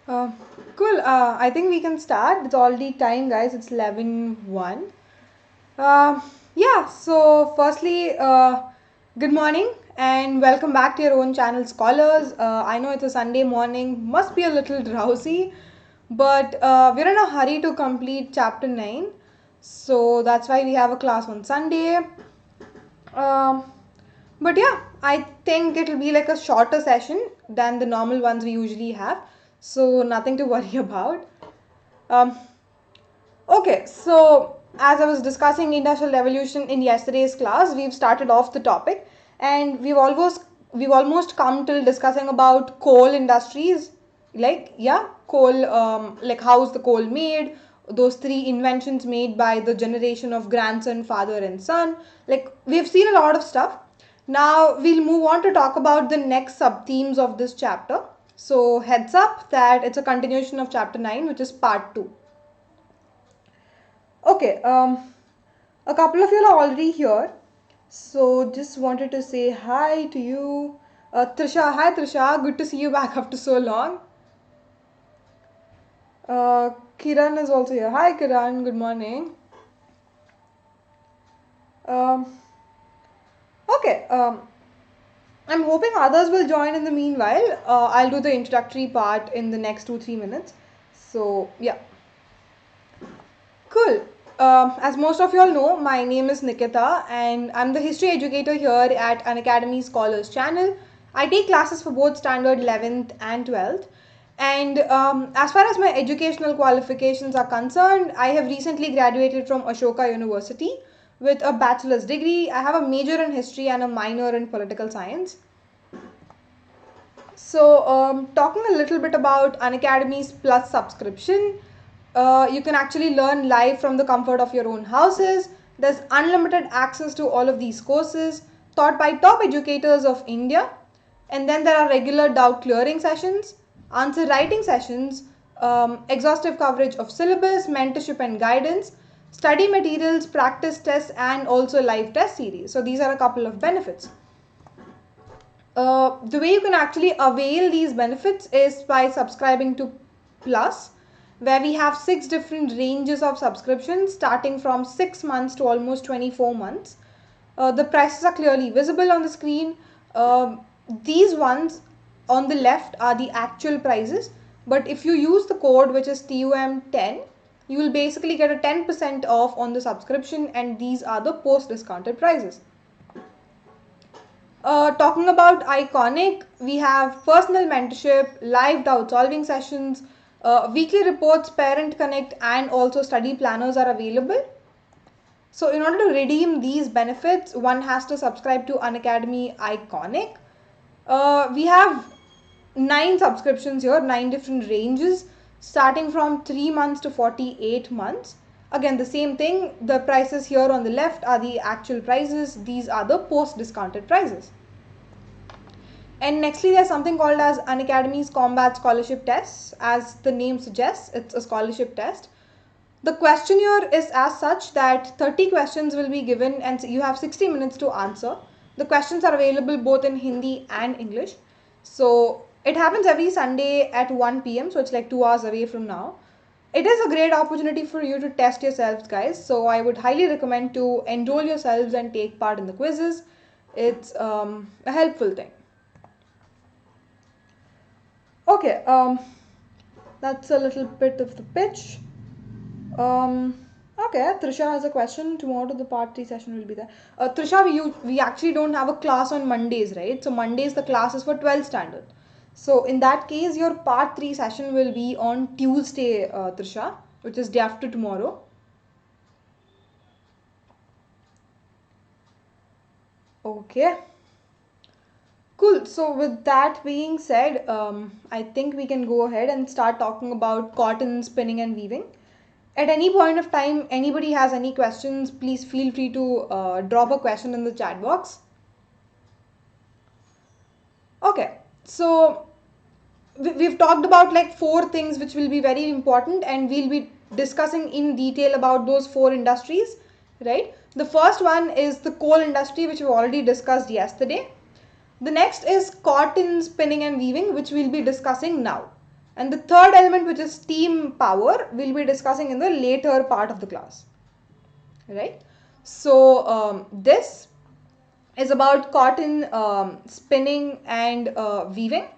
Uh, cool. I think we can start. It's already time, guys. It's 11:01. Yeah, so firstly, good morning and welcome back to your own channel, Scholars. I know it's a Sunday morning, must be a little drowsy, but we're in a hurry to complete chapter 9. So that's why we have a class on Sunday. Um, but yeah, I think it'll be like a shorter session than the normal ones we usually have. So nothing to worry about. Um, okay, so as I was discussing industrial revolution in yesterday's class, we've started off the topic and we've almost come till discussing about coal industries, like yeah, coal, like how's the coal made, those three inventions made by the generation of grandson, father and son. Like we've seen a lot of stuff. Now we'll move on to talk about the next sub themes of this chapter. So heads up that it's a continuation of chapter 9, which is part 2. Okay, a couple of you are already here. So just wanted to say hi to you. Trisha, hi Trisha, good to see you back after so long. Kiran is also here. Hi Kiran, good morning. Um, okay, I'm hoping others will join in the meanwhile. I'll do the introductory part in the next 2-3 minutes. So, yeah. Cool. As most of you all know, my name is Nikitha and I'm the history educator here at Unacademy Scholars channel. I take classes for both standard 11th and 12th. And as far as my educational qualifications are concerned, I have recently graduated from Ashoka University with a bachelor's degree. I have a major in history and a minor in political science. So, talking a little bit about Unacademy's Plus subscription, you can actually learn live from the comfort of your own houses. There's unlimited access to all of these courses taught by top educators of India. And then there are regular doubt clearing sessions, answer writing sessions, exhaustive coverage of syllabus, mentorship and guidance, study materials, practice tests, and also live test series. So, these are a couple of benefits. The way you can actually avail these benefits is by subscribing to Plus, where we have 6 different ranges of subscriptions starting from 6 months to almost 24 months. The prices are clearly visible on the screen. These ones on the left are the actual prices, but if you use the code which is TUM10, you will basically get a 10% off on the subscription, and these are the post discounted prices. Talking about Iconic, we have personal mentorship, live doubt solving sessions, weekly reports, parent connect, and also study planners are available. So, in order to redeem these benefits, one has to subscribe to Unacademy Iconic. We have 9 subscriptions here, 9 different ranges, starting from 3 months to 48 months. Again, the same thing, the prices here on the left are the actual prices, these are the post discounted prices. And nextly, there's something called as Unacademy's Combat Scholarship Tests. As the name suggests, it's a scholarship test. The questionnaire is as such that 30 questions will be given and you have 60 minutes to answer. The questions are available both in Hindi and English. So it happens every Sunday at 1 p.m. So it's like 2 hours away from now. It is a great opportunity for you to test yourselves, guys. So I would highly recommend to enroll yourselves and take part in the quizzes. It's a helpful thing. Okay, that's a little bit of the pitch. Okay, Trisha has a question. Tomorrow the part 3 session will be there. Trisha, we actually don't have a class on Mondays, right? So Mondays the class is for 12th standard. So in that case, your part 3 session will be on Tuesday, Trisha, which is day after tomorrow. Okay. Cool. So with that being said, I think we can go ahead and start talking about cotton spinning and weaving. At any point of time, anybody has any questions, please feel free to drop a question in the chat box. Okay, so we've talked about like 4 things which will be very important, and we'll be discussing in detail about those 4 industries, right? The first one is the coal industry, which we already discussed yesterday. The next is cotton spinning and weaving, which we'll be discussing now. And the third element, which is steam power, we'll be discussing in the later part of the class. Right? So this is about cotton spinning and weaving.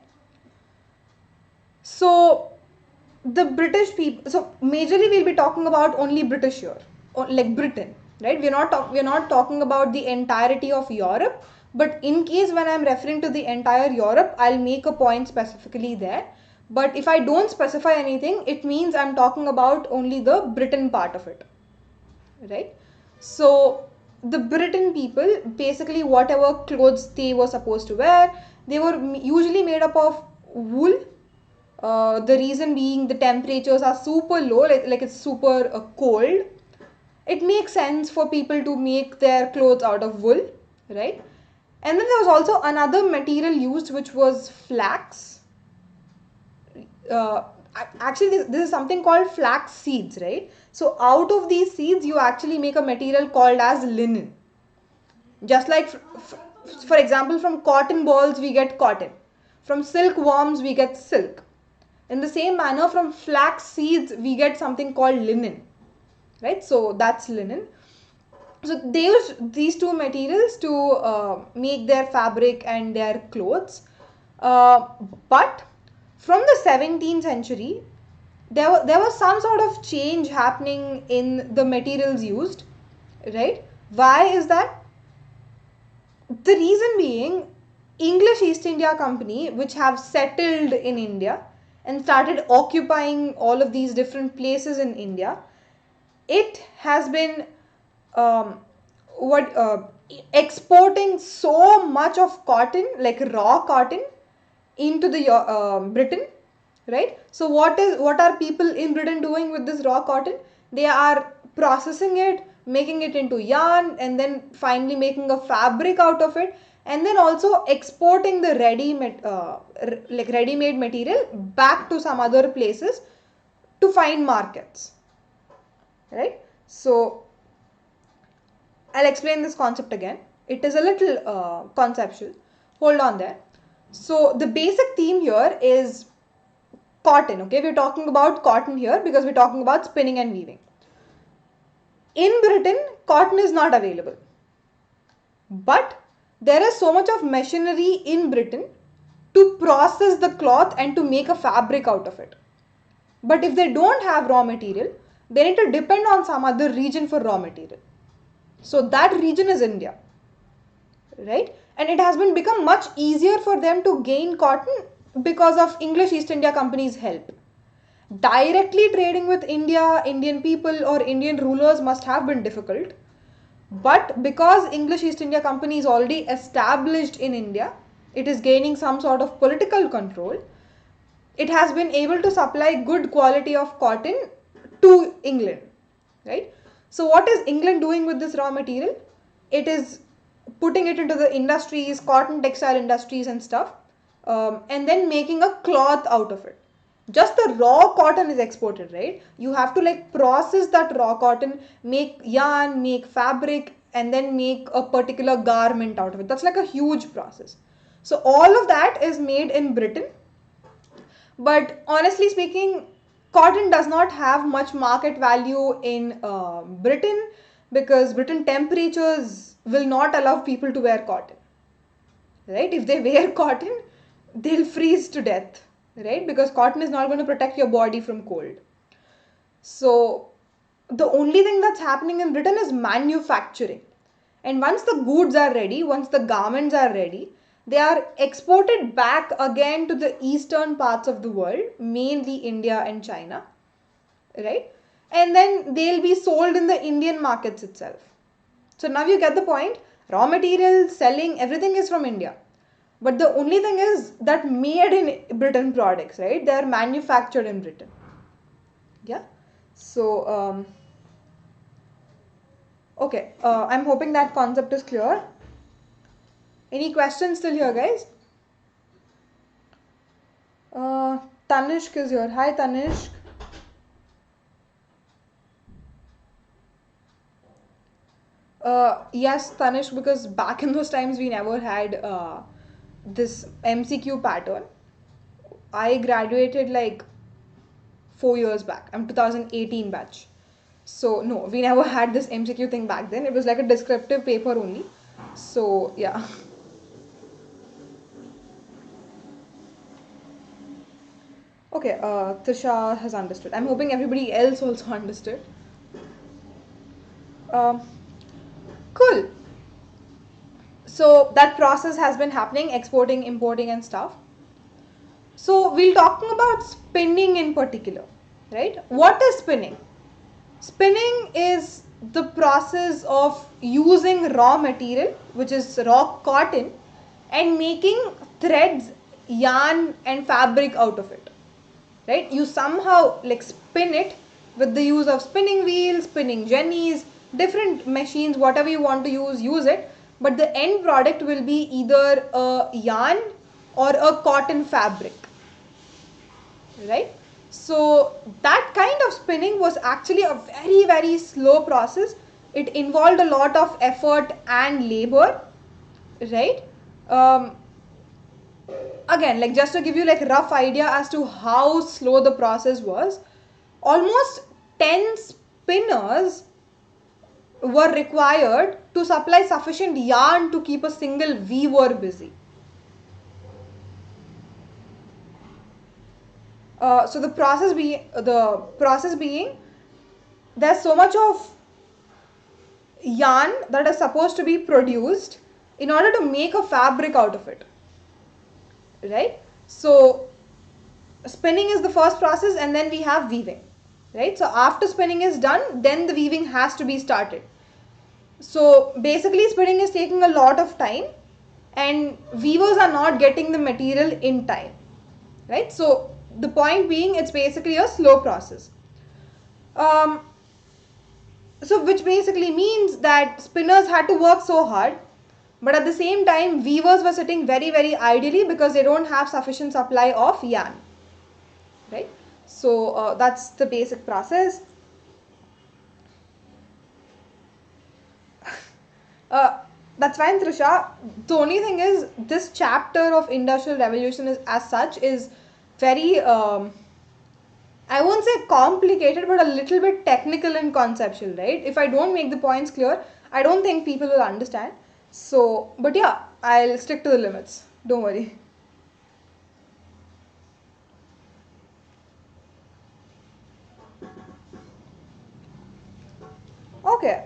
So the British people, so majorly we'll be talking about only British here, like Britain, right? We're not talking about the entirety of Europe, but in case when I'm referring to the entire Europe, I'll make a point specifically there. But if I don't specify anything, it means I'm talking about only the Britain part of it, right? So the Britain people, basically whatever clothes they were supposed to wear, they were usually made up of wool. The reason being the temperatures are super low, like it's super cold. It makes sense for people to make their clothes out of wool, right? And then there was also another material used, which was flax. Uh, Actually, this is something called flax seeds, right? So out of these seeds, you actually make a material called as linen. Just like, for example, from cotton balls, we get cotton. From silkworms, we get silk. In the same manner, from flax seeds, we get something called linen, right? So that's linen. So they use these two materials to make their fabric and their clothes. But from the 17th century, there was some sort of change happening in the materials used, right? Why is that? The reason being, English East India Company, which have settled in India and started occupying all of these different places in India, it has been um, what exporting so much of cotton, like raw cotton, into the Britain, right? So what are people in Britain doing with this raw cotton? They are processing it, making it into yarn, and then finally making a fabric out of it, and then also exporting the ready-made material back to some other places to find markets, right? So I'll explain this concept again. It is a little conceptual. Hold on there. So the basic theme here is cotton. Okay, we're talking about cotton here because we're talking about spinning and weaving. In Britain, cotton is not available. But there is so much of machinery in Britain to process the cloth and to make a fabric out of it. But if they don't have raw material, they need to depend on some other region for raw material. So that region is India, right? And it has been become much easier for them to gain cotton because of English East India Company's help. Directly trading with India, Indian people or Indian rulers must have been difficult. But because English East India Company is already established in India, it is gaining some sort of political control. It has been able to supply good quality of cotton to England, right? So what is England doing with this raw material? It is putting it into the industries, cotton textile industries and stuff, and then making a cloth out of it. Just the raw cotton is exported, right? You have to like process that raw cotton, make yarn, make fabric, and then make a particular garment out of it. That's like a huge process. So all of that is made in Britain. But honestly speaking, cotton does not have much market value in Britain because Britain temperatures will not allow people to wear cotton, right? If they wear cotton, they'll freeze to death, right? Because cotton is not going to protect your body from cold. So the only thing that's happening in Britain is manufacturing. And once the goods are ready, once the garments are ready, they are exported back again to the eastern parts of the world, mainly India and China, right? And then they'll be sold in the Indian markets itself. So now you get the point. Raw material, selling, everything is from India. But the only thing is that made in Britain products, right? They are manufactured in Britain. Yeah. So, okay. I'm hoping that concept is clear. Any questions still here, guys? Tanishk is here. Hi, Tanishk. Yes, Tanishk, because back in those times we never had this MCQ pattern. I graduated like 4 years back. I'm 2018 batch. So no, we never had this MCQ thing back then. It was like a descriptive paper only. So yeah. Okay, Trisha has understood. I'm hoping everybody else also understood. Um, cool. So that process has been happening, exporting, importing and stuff. So we'll talking about spinning in particular, right? What is spinning? Spinning is the process of using raw material, which is raw cotton, and making threads, yarn and fabric out of it, right? You somehow like spin it with the use of spinning wheels, spinning jennies, different machines, whatever you want to use it, but the end product will be either a yarn or a cotton fabric, right? So that kind of spinning was actually a very, very slow process. It involved a lot of effort and labor, right? Again, like just to give you like rough idea as to how slow the process was, almost 10 spinners were required to supply sufficient yarn to keep a single weaver busy. So the process being there's so much of yarn that is supposed to be produced in order to make a fabric out of it, right? So spinning is the first process, and then we have weaving, right? So after spinning is done, then the weaving has to be started. So basically spinning is taking a lot of time and weavers are not getting the material in time, right? So the point being, it's basically a slow process. So which basically means that spinners had to work so hard, but at the same time weavers were sitting very, very idly because they don't have sufficient supply of yarn, right? So that's the basic process. That's fine, Trisha. The only thing is, this chapter of Industrial Revolution is, as such, is very, I won't say complicated, but a little bit technical and conceptual, right? If I don't make the points clear, I don't think people will understand. So, but yeah, I'll stick to the limits. Don't worry. Okay.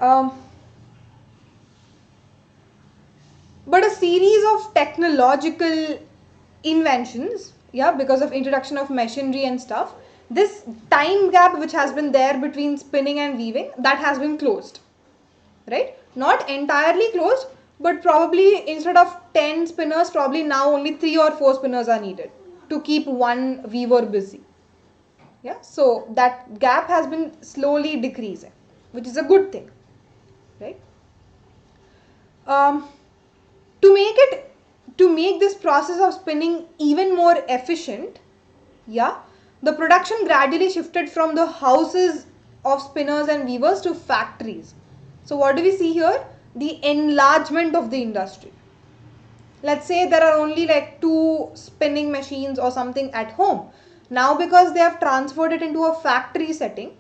But a series of technological inventions, yeah, because of introduction of machinery and stuff, this time gap which has been there between spinning and weaving, that has been closed, right? Not entirely closed, but probably instead of 10 spinners, probably now only 3 or 4 spinners are needed to keep one weaver busy. Yeah, so that gap has been slowly decreasing, which is a good thing, right? um, to make this process of spinning even more efficient, yeah, the production gradually shifted from the houses of spinners and weavers to factories. So what do we see here? The enlargement of the industry. Let's say there are only like 2 spinning machines or something at home. Now because they have transferred it into a factory setting,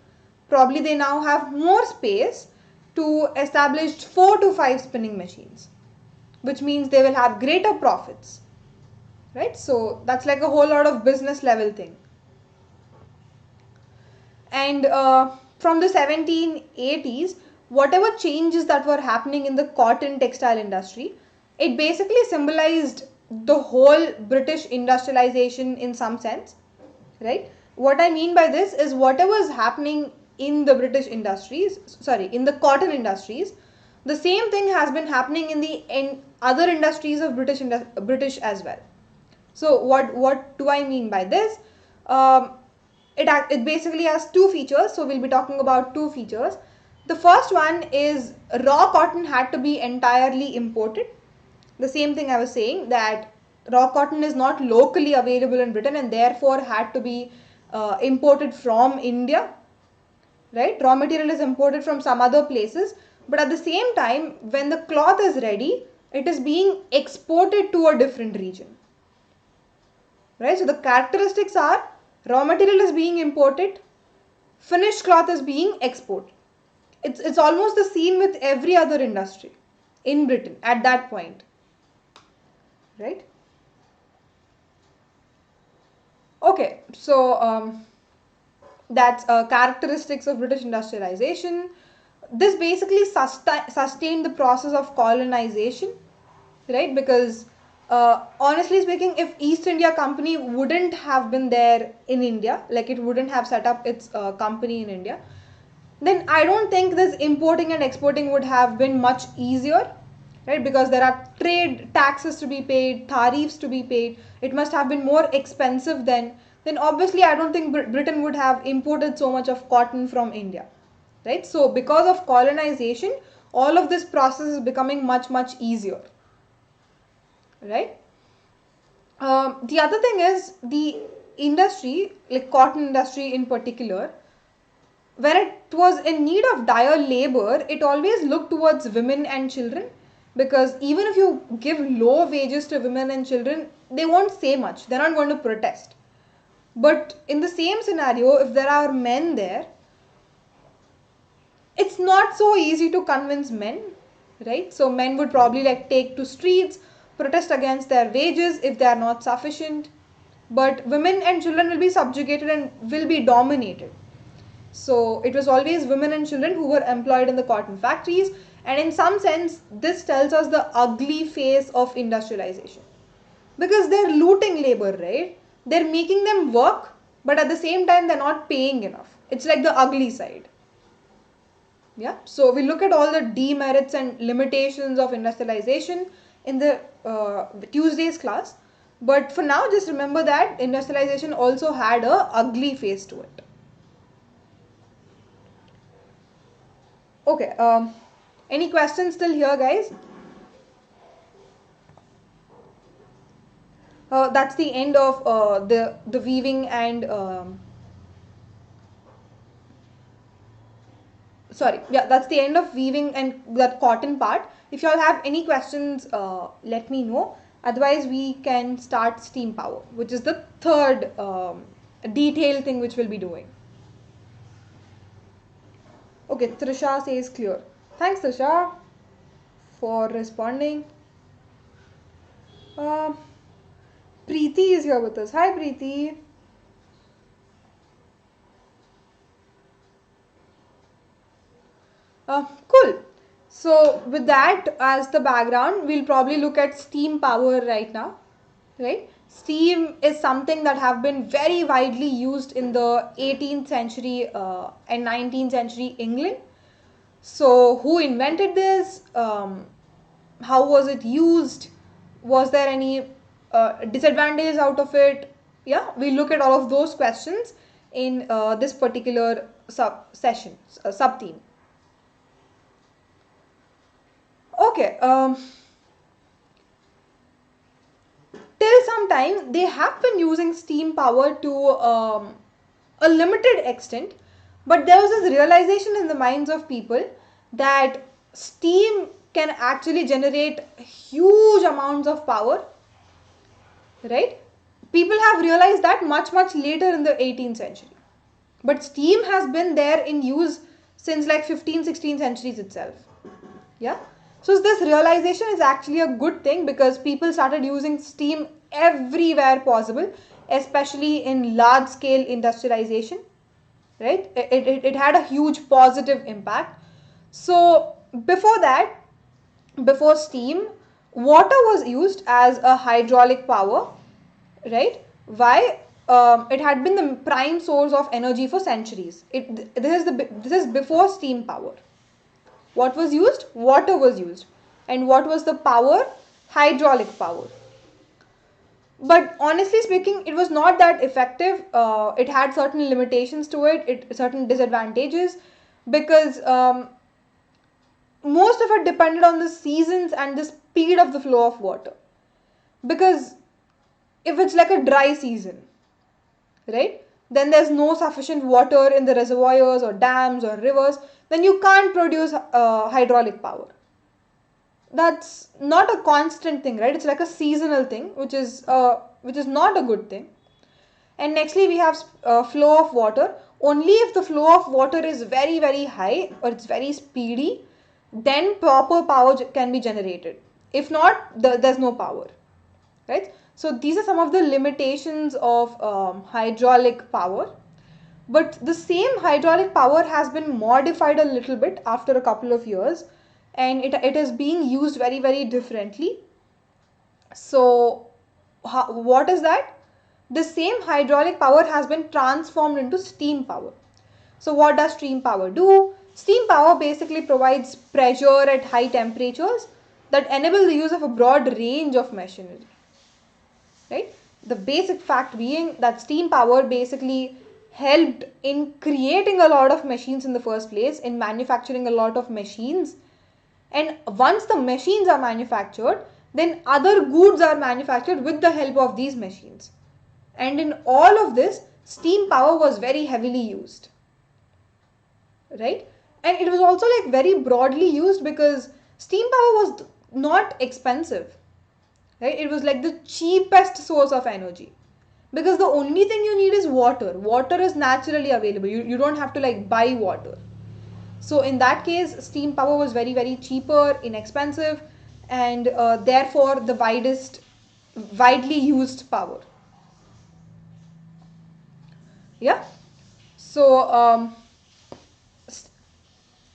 probably they now have more space to establish 4 to 5 spinning machines, which means they will have greater profits, right? So that's like a whole lot of business level thing. And from the 1780s, whatever changes that were happening in the cotton textile industry, it basically symbolized the whole British industrialization in some sense, right? What I mean by this is whatever is happening in the British industries, in the cotton industries, the same thing has been happening in other industries of British as well. So what do I mean by this? It basically has 2 features, so we'll be talking about 2 features. The first one is raw cotton had to be entirely imported. The same thing I was saying, that raw cotton is not locally available in Britain and therefore had to be imported from India, right? Raw material is imported from some other places, but at the same time, when the cloth is ready, it is being exported to a different region, right? So the characteristics are Raw material is being imported, finished cloth is being exported. It's almost the same with every other industry in Britain at that point, right? Okay, so that's characteristics of British industrialization. This basically sustained the process of colonization, right? Because honestly speaking, if East India Company wouldn't have been there in India, like it wouldn't have set up its company in India, then I don't think this importing and exporting would have been much easier, right? Because there are trade taxes to be paid, tariffs to be paid. It must have been more expensive then. Then obviously, I don't think Britain would have imported so much of cotton from India, right? So because of colonization, all of this process is becoming much easier, right? The other thing is the industry, like cotton industry in particular, when it was in need of dire labor, it always looked towards women and children, because even if you give low wages to women and children, they won't say much. They're not going to protest. But in the same scenario, if there are men there, it's not so easy to convince men, right? So men would probably like take to streets, protest against their wages if they are not sufficient. But women and children will be subjugated and will be dominated. So it was always women and children who were employed in the cotton factories, and in some sense, this tells us the ugly face of industrialization. Because they're looting labor, right? They're making them work, but at the same time, they're not paying enough. It's like the ugly side. Yeah. So we look at all the demerits and limitations of industrialization in the Tuesday's class. But for now, just remember that industrialization also had a ugly face to it. Okay, any questions still here, guys? That's the end of the weaving and sorry, yeah, that's the end of weaving and that cotton part. If you all have any questions, let me know. Otherwise, we can start steam power, which is the third detailed thing which we'll be doing. Okay, Trisha says clear. Thanks, Trisha, for responding. Uh, Preeti is here with us. Hi, Preeti. Cool. So with that as the background, we'll probably look at steam power right now, right? Steam is something that have been very widely used in the 18th century and 19th century England. So who invented this? How was it used? Was there any disadvantage out of it? Yeah, we look at all of those questions in this particular sub theme. Okay, till some time they have been using steam power to a limited extent, but there was this realization in the minds of people that steam can actually generate huge amounts of power, right? People have realized that much later in the 18th century, but steam has been there in use since like 15th 16th centuries itself. Yeah. So this realization is actually a good thing, because people started using steam everywhere possible, especially in large scale industrialization, right? It had a huge positive impact. So before that, before steam, water was used as a hydraulic power, right? Why? It had been the prime source of energy for centuries. This is before steam power. What was used? Water was used. And what was the power? Hydraulic power. But honestly speaking, it was not that effective. It had certain limitations to it, certain disadvantages, because most of it depended on the seasons and the speed of the flow of water. Because if it's like a dry season, right, then there's no sufficient water in the reservoirs or dams or rivers, then you can't produce hydraulic power. That's not a constant thing, right? It's like a seasonal thing, which is not a good thing. And nextly we have flow of water. Only if the flow of water is very very high or it's very speedy, then proper power can be generated. If not, there's no power, right? So these are some of the limitations of hydraulic power. But the same hydraulic power has been modified a little bit after a couple of years, and it is being used very very differently. So what is that? The same hydraulic power has been transformed into steam power. So what does steam power do? Steam power basically provides pressure at high temperatures that enable the use of a broad range of machinery, right? The basic fact being that steam power basically helped in creating a lot of machines in the first place, in manufacturing a lot of machines. And once the machines are manufactured, then other goods are manufactured with the help of these machines. And in all of this, steam power was very heavily used, right? And it was also like very broadly used because steam power was not expensive, right? It was like the cheapest source of energy, because the only thing you need is water is naturally available. You don't have to like buy water. So in that case, steam power was very very cheaper, inexpensive, and therefore the widely used power. Yeah. So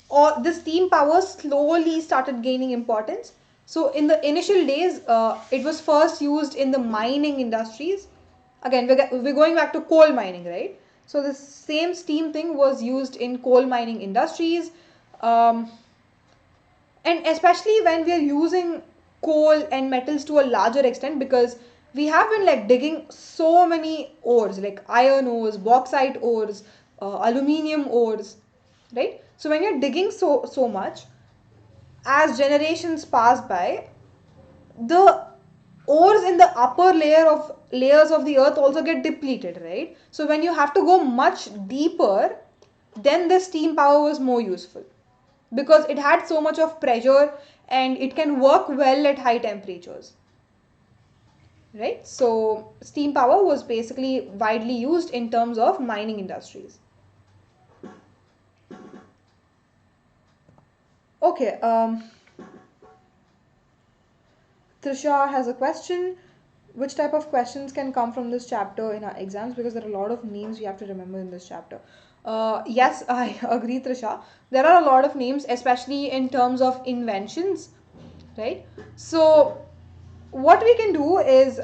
or the steam power slowly started gaining importance. So in the initial days, it was first used in the mining industries. Again, we're going back to coal mining, right? So the same steam thing was used in coal mining industries, um, and especially when we are using coal and metals to a larger extent, because we have been like digging so many ores like iron ores, bauxite ores, aluminium ores, right? So when you're digging so much, as generations pass by, the ores in the upper layers of the earth also get depleted, right? So when you have to go much deeper, then the steam power was more useful, because it had so much of pressure and it can work well at high temperatures, right? So steam power was basically widely used in terms of mining industries. Okay, Trisha has a question. Which type of questions can come from this chapter in our exams? Because there are a lot of names we have to remember in this chapter. Yes, I agree, Trisha. There are a lot of names, especially in terms of inventions, right? So, what we can do is,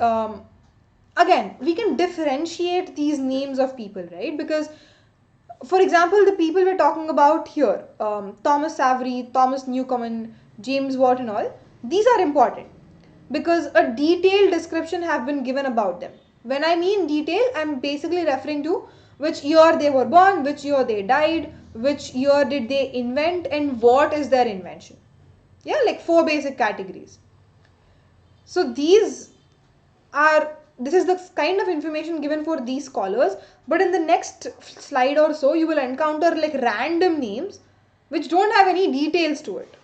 again, we can differentiate these names of people, right? Because, for example, the people we're talking about here, Thomas Savery, Thomas Newcomen, James Watt, and all, these are important because a detailed description have been given about them. When I mean detail, I'm basically referring to which year they were born, which year they died, which year did they invent, and what is their invention. Yeah, like 4 basic categories. So this is the kind of information given for these scholars, but in the next slide or so you will encounter like random names which don't have any details to it,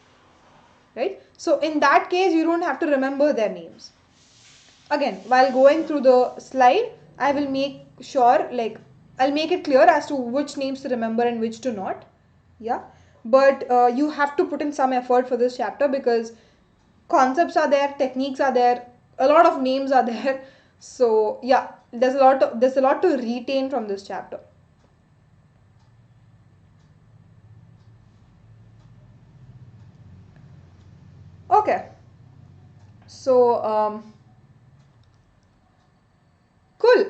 right? So in that case you don't have to remember their names. Again, while going through the slide, I will make sure, like, I'll make it clear as to which names to remember and which to not. Yeah, but you have to put in some effort for this chapter because concepts are there, techniques are there, a lot of names are there. So yeah, there's a lot to retain from this chapter. Okay, so cool.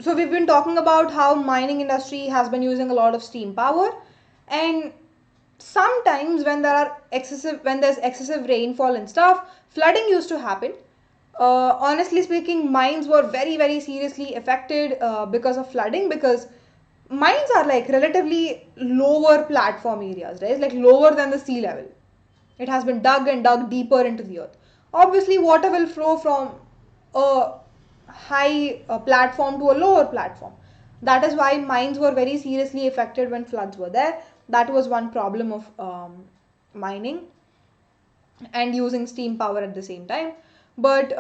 So we've been talking about how mining industry has been using a lot of steam power, and sometimes when there's excessive rainfall and stuff, flooding used to happen. Honestly speaking, mines were very very seriously affected because of flooding, because mines are like relatively lower platform areas, right? It's like lower than the sea level. It has been dug and dug deeper into the earth. Obviously water will flow from a high platform to a lower platform. That is why mines were very seriously affected when floods were there. That was one problem of mining and using steam power at the same time. But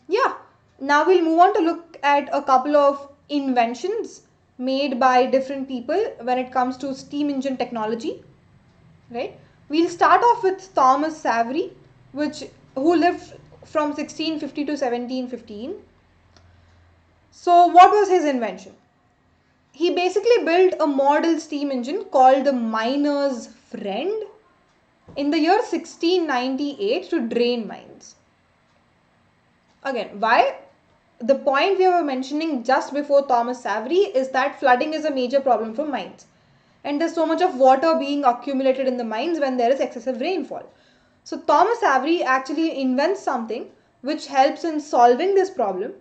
yeah, Now we'll move on to look at a couple of inventions made by different people when it comes to steam engine technology. Right? We'll start off with Thomas Savery, who lived from 1650 to 1715. So what was his invention? He basically built a model steam engine called the Miner's Friend in the year 1698 to drain mines. Again, why? The point we were mentioning just before Thomas Savery is that flooding is a major problem for mines. And there's so much of water being accumulated in the mines when there is excessive rainfall. So Thomas Savery actually invents something which helps in solving this problem.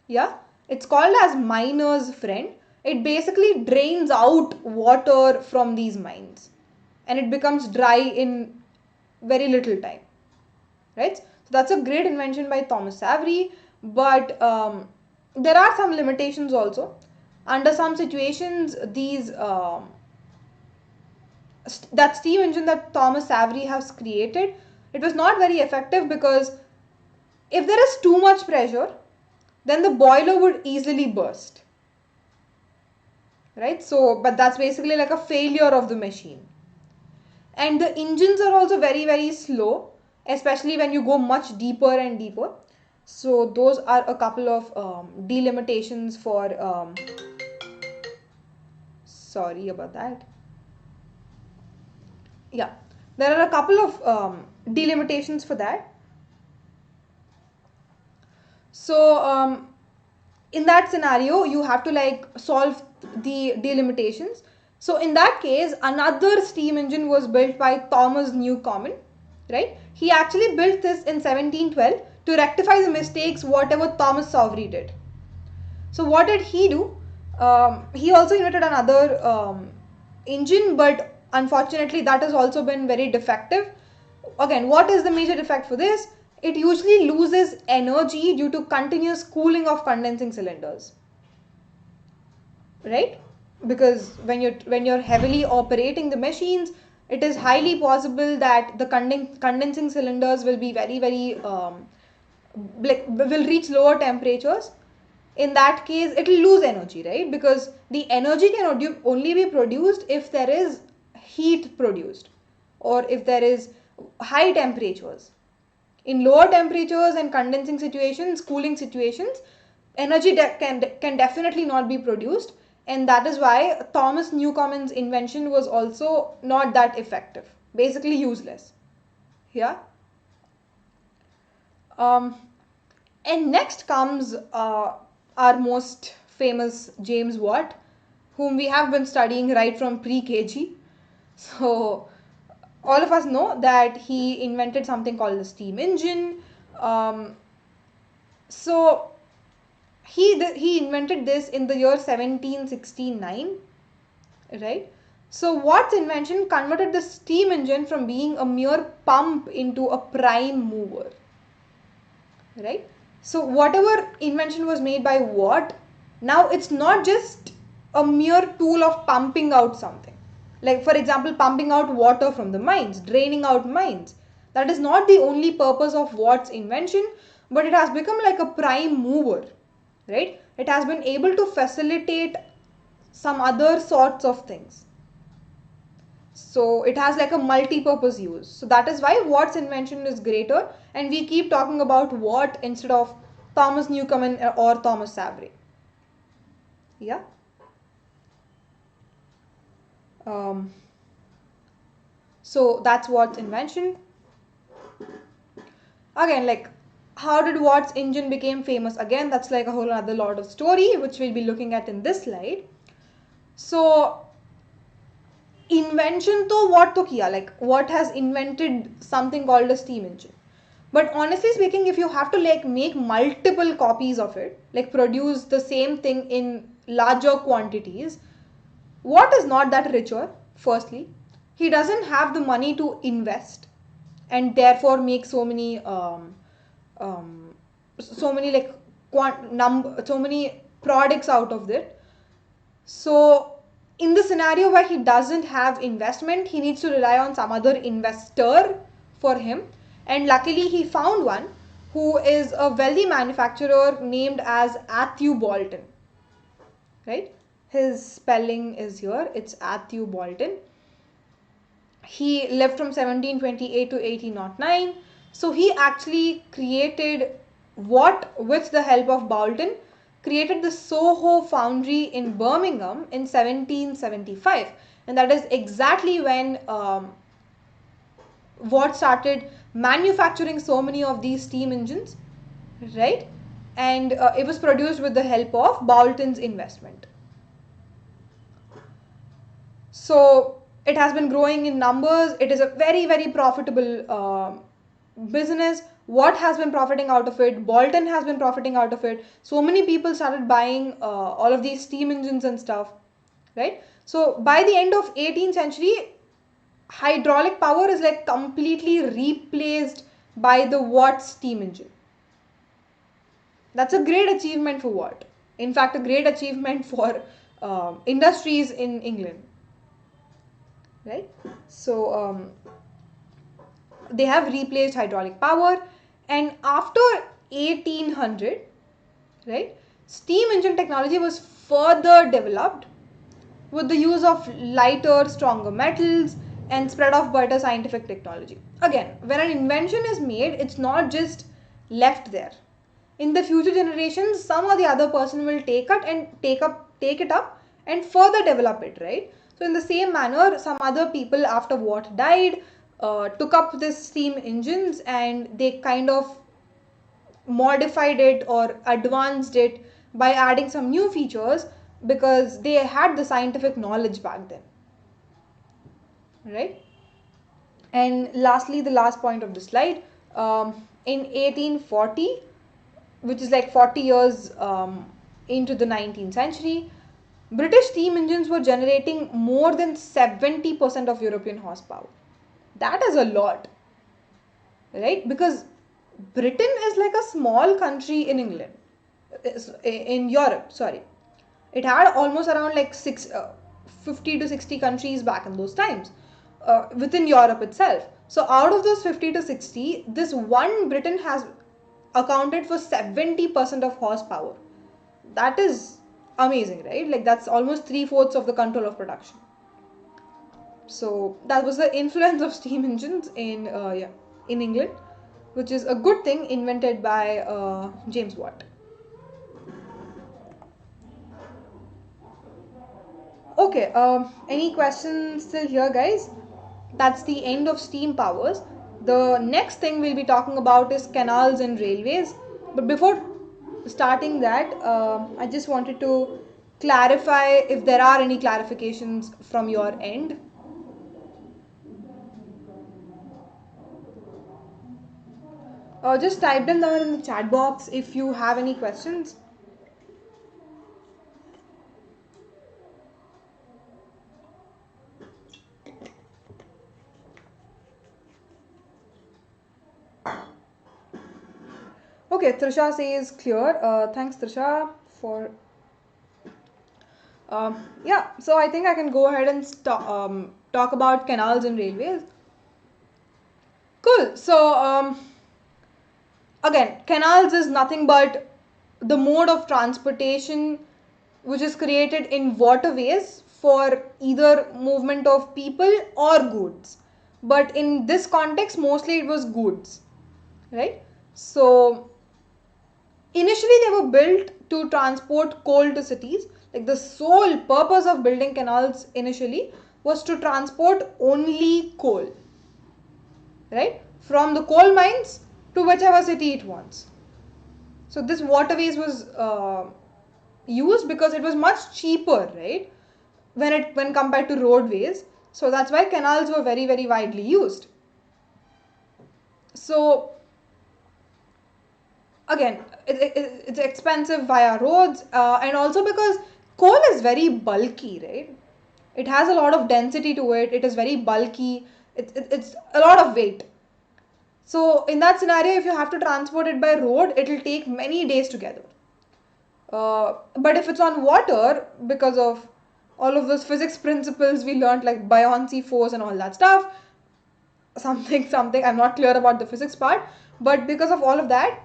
Yeah, it's called as Miner's Friend. It basically drains out water from these mines and it becomes dry in very little time. Right? So that's a great invention by Thomas Savery, but there are some limitations also. Under some situations, that steam engine that Thomas Savery has created, it was not very effective because if there is too much pressure, then the boiler would easily burst. Right? So, but that's basically like a failure of the machine. And the engines are also very, very slow, especially when you go much deeper and deeper. So those are a couple of delimitations for, sorry about that. Yeah, there are a couple of delimitations for that. So in that scenario, you have to like solve the delimitations. So in that case, another steam engine was built by Thomas Newcomen, right? He actually built this in 1712 to rectify the mistakes whatever Thomas Savery did. So what did he do? He also invented another engine, but unfortunately that has also been very defective. Again, what is the major defect for this? It usually loses energy due to continuous cooling of condensing cylinders. Right? Because when you're heavily operating the machines, it is highly possible that the condensing cylinders will be very, very will reach lower temperatures. In that case, it will lose energy, right? Because the energy can only be produced if there is heat produced or if there is high temperatures. In lower temperatures and condensing situations, cooling situations, energy can definitely not be produced, and that is why Thomas Newcomen's invention was also not that effective, basically useless. Yeah. And next comes our most famous James Watt, whom we have been studying right from pre-KG. So all of us know that he invented something called the steam engine. So he invented this in the year 1769, right? So Watt's invention converted the steam engine from being a mere pump into a prime mover, right? So whatever invention was made by Watt, now it's not just a mere tool of pumping out something. Like for example, pumping out water from the mines, draining out mines. That is not the only purpose of Watt's invention, but it has become like a prime mover, right? It has been able to facilitate some other sorts of things. So it has like a multi-purpose use. So that is why Watt's invention is greater, and we keep talking about Watt instead of Thomas Newcomen or Thomas Savery. Yeah. So that's Watt's invention. Again, like how did Watt's engine became famous? Again, that's like a whole other lot of story which we'll be looking at in this slide. So invention to what to kiya, like Watt has invented something called a steam engine. But honestly speaking, if you have to like make multiple copies of it, like produce the same thing in larger quantities, Watt is not that richer. Firstly, he doesn't have the money to invest and therefore make so many like so many products out of it. So in the scenario where he doesn't have investment, he needs to rely on some other investor for him, and luckily he found one who is a wealthy manufacturer named as Atthew Boulton. Right? His spelling is here. It's Atthew Boulton. He lived from 1728 to 1809. So he actually created what, with the help of Boulton, created the Soho foundry in Birmingham in 1775. And that is exactly when Watt started manufacturing so many of these steam engines, right? And it was produced with the help of Boulton's investment. So it has been growing in numbers. It is a very, very profitable business. Watt has been profiting out of it. Boulton has been profiting out of it. So many people started buying all of these steam engines and stuff, right? So by the end of 18th century, hydraulic power is like completely replaced by the Watt steam engine. That's a great achievement for Watt. In fact, a great achievement for industries in England, right? So they have replaced hydraulic power, and after 1800, right, steam engine technology was further developed with the use of lighter, stronger metals and spread of better scientific technology. Again, when an invention is made, it's not just left there. In the future generations, some or the other person will take it up and further develop it, right? So in the same manner, some other people after Watt died took up this steam engines and they kind of modified it or advanced it by adding some new features because they had the scientific knowledge back then, right? And lastly, the last point of the slide, in 1840, which is like 40 years into the 19th century, British steam engines were generating more than 70% of European horsepower. That is a lot, right? Because Britain is like a small country in England, in Europe, sorry. It had almost around like 50 to 60 countries back in those times within Europe itself. So out of those 50 to 60, this one Britain has accounted for 70% of horsepower. That is amazing, right? Like that's almost 3/4 of the control of production. So that was the influence of steam engines in England, which is a good thing invented by James Watt. Okay, any questions still here, guys? That's the end of steam powers. The next thing we'll be talking about is canals and railways. But before starting that, I just wanted to clarify if there are any clarifications from your end. Just type them down in the chat box if you have any questions. Okay, Trisha says clear. Thanks, Trisha, for. Yeah, so I think I can go ahead and talk about canals and railways. Cool. So, again, canals is nothing but the mode of transportation which is created in waterways for either movement of people or goods. But in this context, mostly it was goods, right? So, initially they were built to transport coal to cities. Like the sole purpose of building canals initially was to transport only coal, right? From the coal mines to whichever city it wants. So this waterways was used because it was much cheaper, right? When compared to roadways. So that's why canals were very, very widely used. So again, it's expensive via roads and also because coal is very bulky, right? It has a lot of density to it. It is very bulky. It's a lot of weight. So in that scenario, if you have to transport it by road, it will take many days together. But if it's on water, because of all of those physics principles we learned like buoyancy force and all that stuff, something, I'm not clear about the physics part, but because of all of that,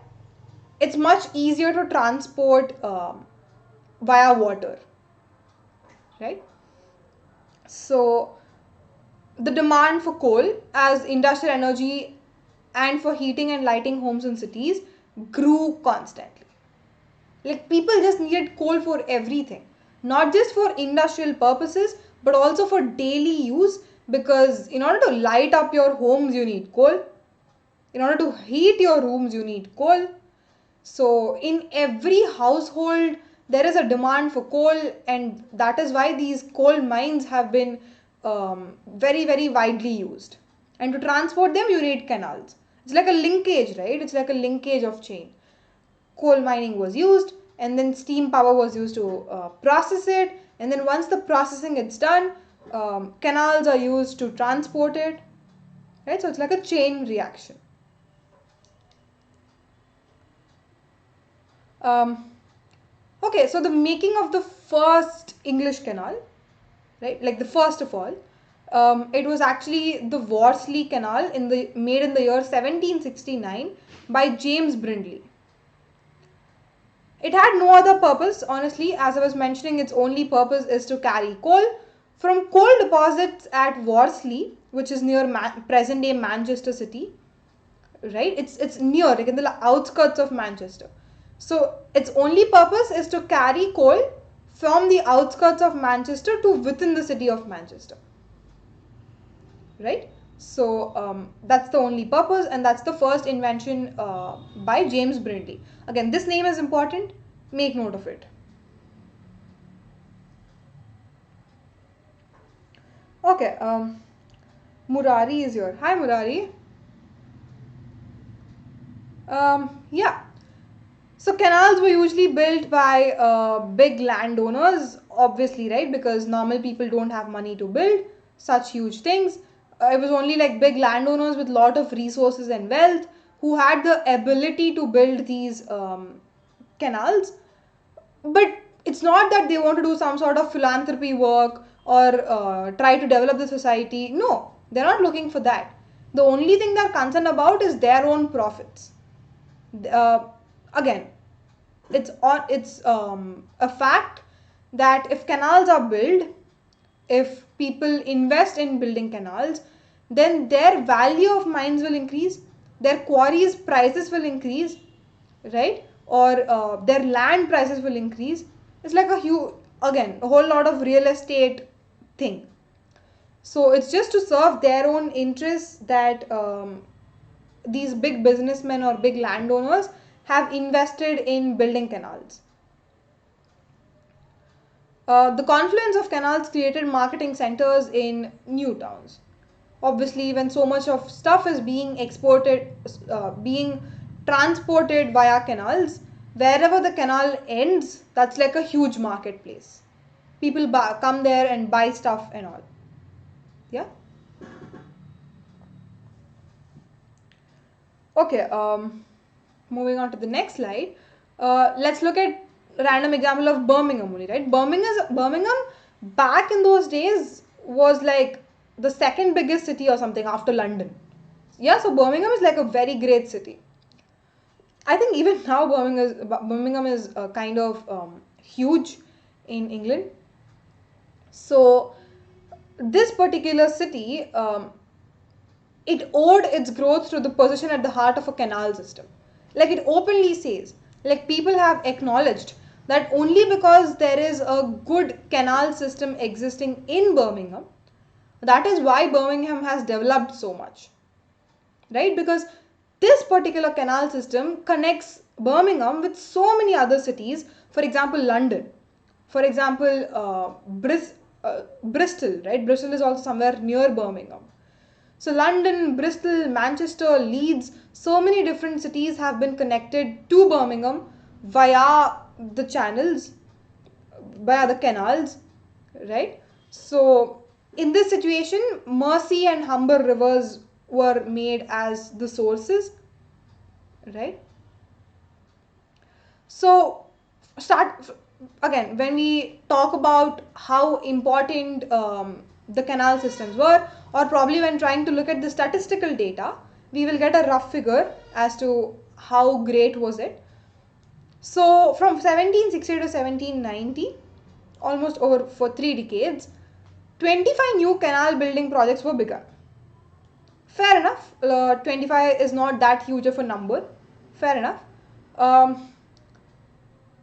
it's much easier to transport via water, right? So the demand for coal as industrial energy and for heating and lighting homes and cities grew constantly. Like people just needed coal for everything, not just for industrial purposes, but also for daily use, because in order to light up your homes, you need coal. In order to heat your rooms, you need coal. So in every household, there is a demand for coal, and that is why these coal mines have been very, very widely used. And to transport them, you need canals. It's like a linkage, right? It's like a linkage of chain. Coal mining was used, and then steam power was used to process it, and then once the processing is done, canals are used to transport it, right? So it's like a chain reaction. Okay, so the making of the first English canal, right? Like the first of all, it was actually the Worsley Canal made in the year 1769 by James Brindley. It had no other purpose, honestly. As I was mentioning, its only purpose is to carry coal from coal deposits at Worsley, which is near present-day Manchester city, right? It's near, like in the outskirts of Manchester. So its only purpose is to carry coal from the outskirts of Manchester to within the city of Manchester, right? So that's the only purpose, and that's the first invention by James Brindley. Again, this name is important. Make note of it. Okay, Murari is here. Hi, Murari. Yeah. So canals were usually built by big landowners, obviously, right? Because normal people don't have money to build such huge things. It was only like big landowners with lot of resources and wealth who had the ability to build these canals. But it's not that they want to do some sort of philanthropy work or try to develop the society. No, they're not looking for that. The only thing they're concerned about is their own profits. Again, it's a fact that if canals are built, if people invest in building canals, then their value of mines will increase, their quarries prices will increase, right? Or their land prices will increase. It's like a whole lot of real estate thing. So it's just to serve their own interests that these big businessmen or big landowners have invested in building canals. The confluence of canals created marketing centers in new towns. Obviously, when so much of stuff is being exported, being transported via canals, wherever the canal ends, that's like a huge marketplace. People come there and buy stuff and all. Yeah. Okay. Moving on to the next slide. Let's look at random example of Birmingham only, right? Birmingham back in those days was like the second biggest city or something after London. Yeah, so Birmingham is like a very great city. I think even now Birmingham is kind of huge in England. So this particular city, it owed its growth to the position at the heart of a canal system. Like it openly says, like people have acknowledged that only because there is a good canal system existing in Birmingham, that is why Birmingham has developed so much, right? Because this particular canal system connects Birmingham with so many other cities. For example, London. For example, Bristol, right? Bristol is also somewhere near Birmingham. So London, Bristol, Manchester, Leeds, so many different cities have been connected to Birmingham via the channels, via the canals, right? So in this situation, Mersey and Humber rivers were made as the sources, right? So start again when we talk about how important the canal systems were, or probably when trying to look at the statistical data, we will get a rough figure as to how great was it. So from 1760 to 1790, almost over for 3 decades, 25 new canal building projects were begun. Fair enough, 25 is not that huge of a number. Fair enough.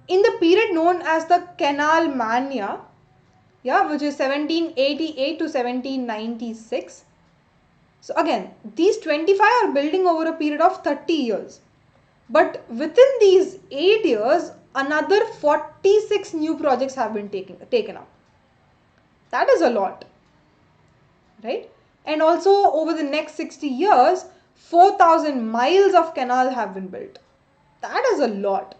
In the period known as the Canal Mania, yeah, which is 1788 to 1796. So again, these 25 are building over a period of 30 years. But within these 8 years, another 46 new projects have been taken up. That is a lot, right? And also over the next 60 years, 4,000 miles of canal have been built. That is a lot,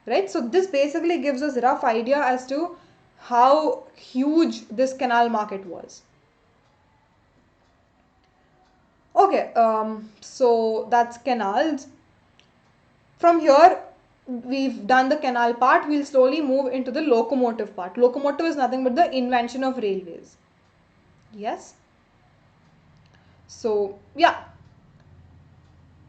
right? So this basically gives us a rough idea as to how huge this canal market was. Okay, so that's canals. From here, we've done the canal part. We'll slowly move into the locomotive part. Locomotive is nothing but the invention of railways. Yes. So, yeah.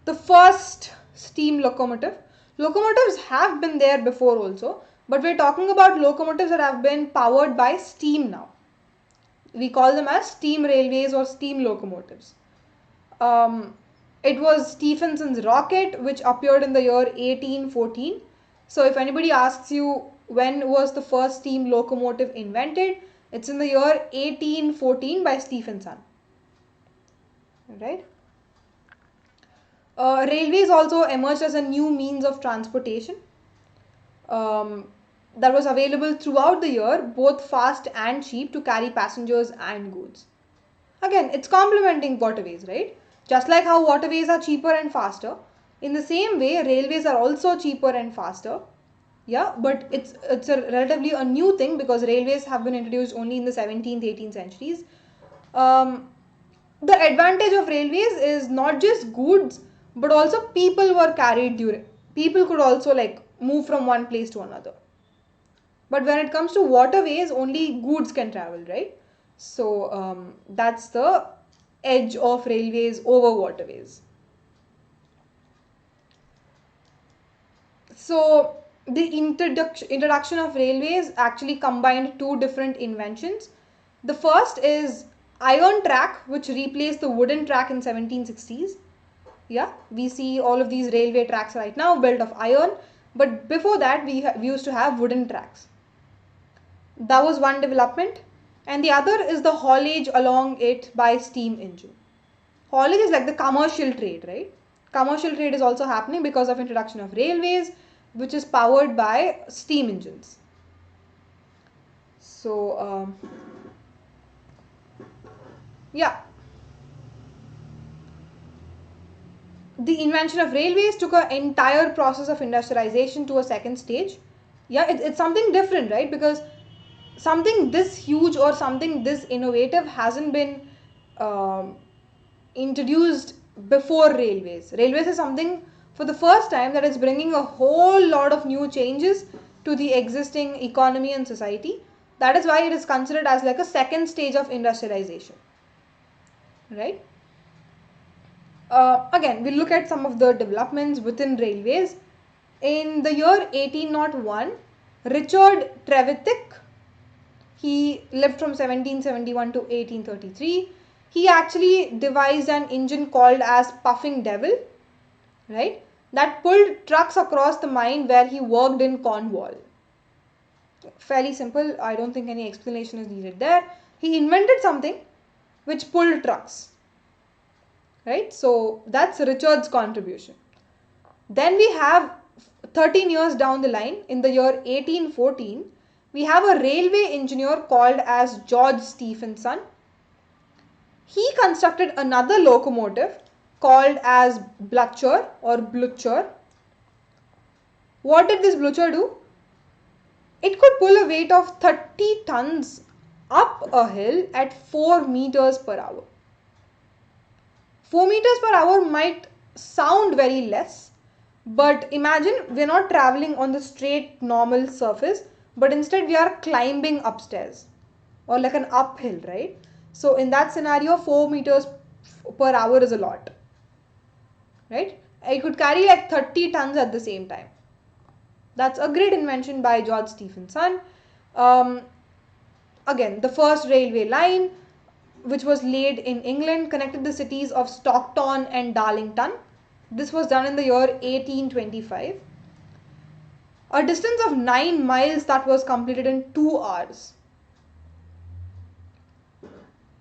The first steam locomotive. Locomotives have been there before also, but we're talking about locomotives that have been powered by steam now. We call them as steam railways or steam locomotives. It was Stephenson's rocket, which appeared in the year 1814. So if anybody asks you when was the first steam locomotive invented, it's in the year 1814 by Stephenson. Right? Railways also emerged as a new means of transportation that was available throughout the year, both fast and cheap to carry passengers and goods. Again, it's complementing waterways, right? Just like how waterways are cheaper and faster, in the same way, railways are also cheaper and faster. Yeah, but it's a relatively a new thing because railways have been introduced only in the 17th, 18th centuries. The advantage of railways is not just goods, but also people were carried during. People could also like move from one place to another. But when it comes to waterways, only goods can travel, right? So that's the edge of railways over waterways. So the introduction of railways actually combined two different inventions. The first is iron track, which replaced the wooden track in 1760s. Yeah, we see all of these railway tracks right now built of iron, but before that we used to have wooden tracks. That was one development. And the other is the haulage along it by steam engine. Haulage is like the commercial trade, right? Commercial trade is also happening because of introduction of railways, which is powered by steam engines. So, yeah. The invention of railways took an entire process of industrialization to a second stage. Yeah, it's something different, right? Because something this huge or something this innovative hasn't been introduced before railways. Railways is something for the first time that is bringing a whole lot of new changes to the existing economy and society. That is why it is considered as like a second stage of industrialization, right? Again, we'll look at some of the developments within railways. In the year 1801, Richard Trevithick, he lived from 1771 to 1833. He actually devised an engine called as Puffing Devil, right? That pulled trucks across the mine where he worked in Cornwall. Fairly simple. I don't think any explanation is needed there. He invented something which pulled trucks, right? So that's Richard's contribution. Then we have 13 years down the line, in the year 1814, we have a railway engineer called as George Stephenson. He constructed another locomotive called as Blucher or Blucher. What did this Blucher do? It could pull a weight of 30 tons up a hill at 4 meters per hour. 4 meters per hour might sound very less, but imagine we're not traveling on the straight normal surface, but instead we are climbing upstairs or like an uphill, right? So in that scenario, 4 meters per hour is a lot. right? It could carry like 30 tons at the same time. That's a great invention by George Stephenson. Um, Again, the first railway line, which was laid in England, connected the cities of Stockton and Darlington. This was done in the year 1825. A distance of 9 miles that was completed in 2 hours.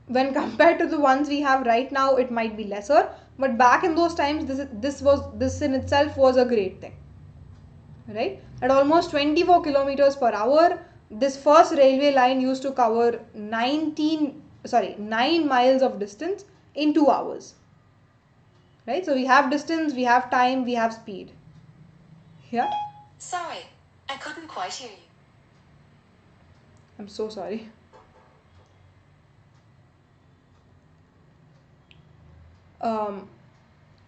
When compared to the ones we have right now, it might be lesser, but back in those times, this in itself was a great thing, right? At almost 24 kilometers per hour, this first railway line used to cover 9 miles of distance in 2 hours, right? So we have distance, we have time, we have speed. Yeah. Sorry, I couldn't quite hear you. I'm so sorry.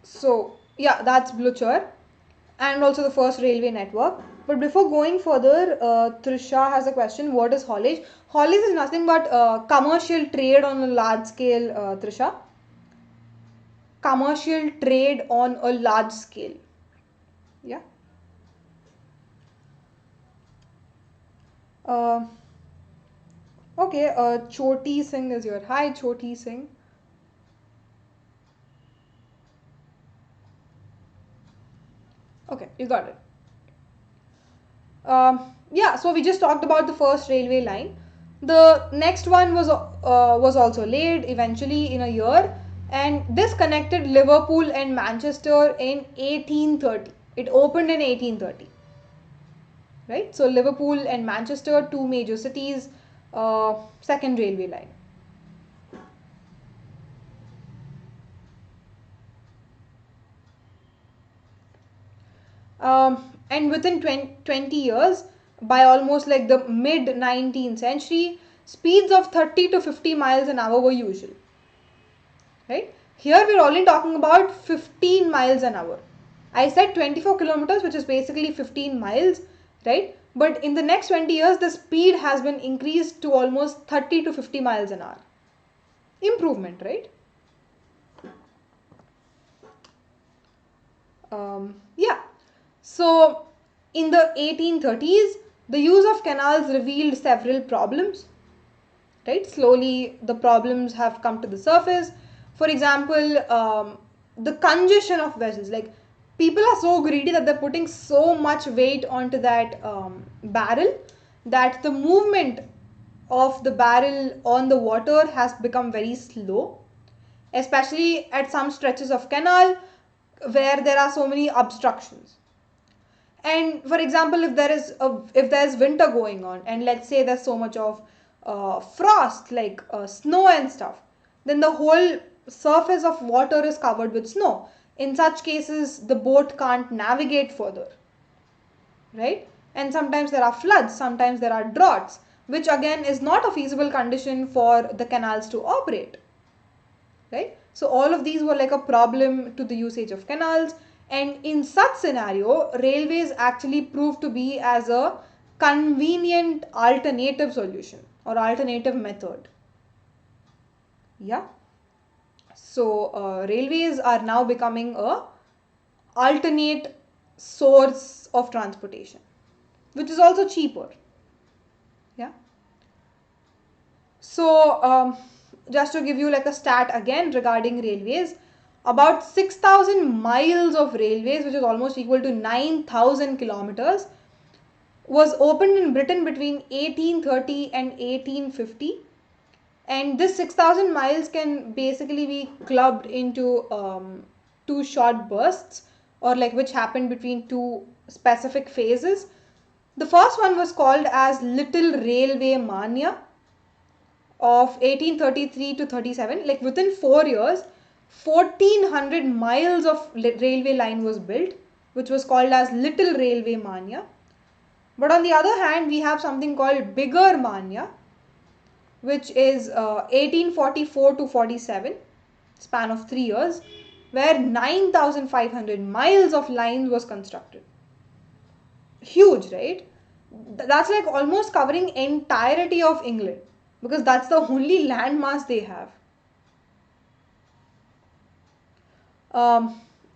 So yeah, that's Blucher and also the first railway network. But before going further, Trisha has a question. What is haulage? Haulage is nothing but commercial trade on a large scale, Trisha. Commercial trade on a large scale. Yeah. Uh, okay, Choti Singh is here. Hi, Choti Singh. Okay, you got it. Yeah, so we just talked about the first railway line. The next one was also laid eventually in a year, and this connected Liverpool and Manchester in 1830. It opened in 1830, right? So Liverpool and Manchester, two major cities, second railway line. And within 20 years, by almost like the mid 19th century, speeds of 30 to 50 miles an hour were usual, right? Here we're only talking about 15 miles an hour. I said 24 kilometers, which is basically 15 miles, right? But in the next 20 years, the speed has been increased to almost 30 to 50 miles an hour. Improvement, right? Yeah. So in the 1830s, the use of canals revealed several problems, right? Slowly the problems have come to the surface. For example, the congestion of vessels. Like, people are so greedy that they're putting so much weight onto that barrel that the movement of the barrel on the water has become very slow, especially at some stretches of canal where there are so many obstructions. And for example, if there's winter going on, and let's say there's so much of frost, like snow and stuff, then the whole surface of water is covered with snow. In such cases, the boat can't navigate further, right? And sometimes there are floods, sometimes there are droughts, which again is not a feasible condition for the canals to operate, right? So all of these were like a problem to the usage of canals, and in such scenario, railways actually proved to be as a convenient alternative solution or alternative method. Yeah. So railways are now becoming a alternate source of transportation, which is also cheaper. Yeah. So, just to give you like a stat again regarding railways, about 6,000 miles of railways, which is almost equal to 9,000 kilometers, was opened in Britain between 1830 and 1850. And this 6,000 miles can basically be clubbed into two short bursts, or like which happened between two specific phases. The first one was called as Little Railway Mania of 1833 to 37. Like within 4 years, 1400 miles of railway line was built, which was called as Little Railway Mania. But on the other hand, we have something called Bigger Mania, which is 1844 to 47, span of 3 years, where 9500 miles of line was constructed. Huge, right? That's like almost covering entirety of England, because that's the only landmass they have.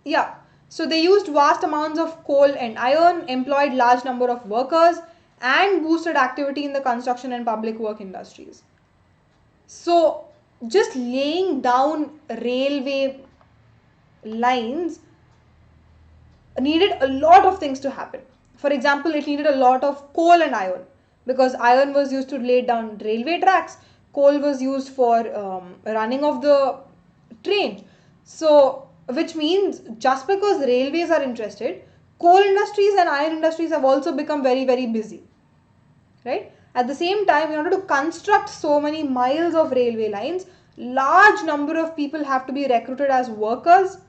Yeah, so they used vast amounts of coal and iron, employed large number of workers, and boosted activity in the construction and public work industries. So just laying down railway lines needed a lot of things to happen. For example, it needed a lot of coal and iron because iron was used to lay down railway tracks, coal was used for running of the train. So, which means just because railways are interested, coal industries and iron industries have also become very, very busy. Right? At the same time, in order to construct so many miles of railway lines, large number of people have to be recruited as workers.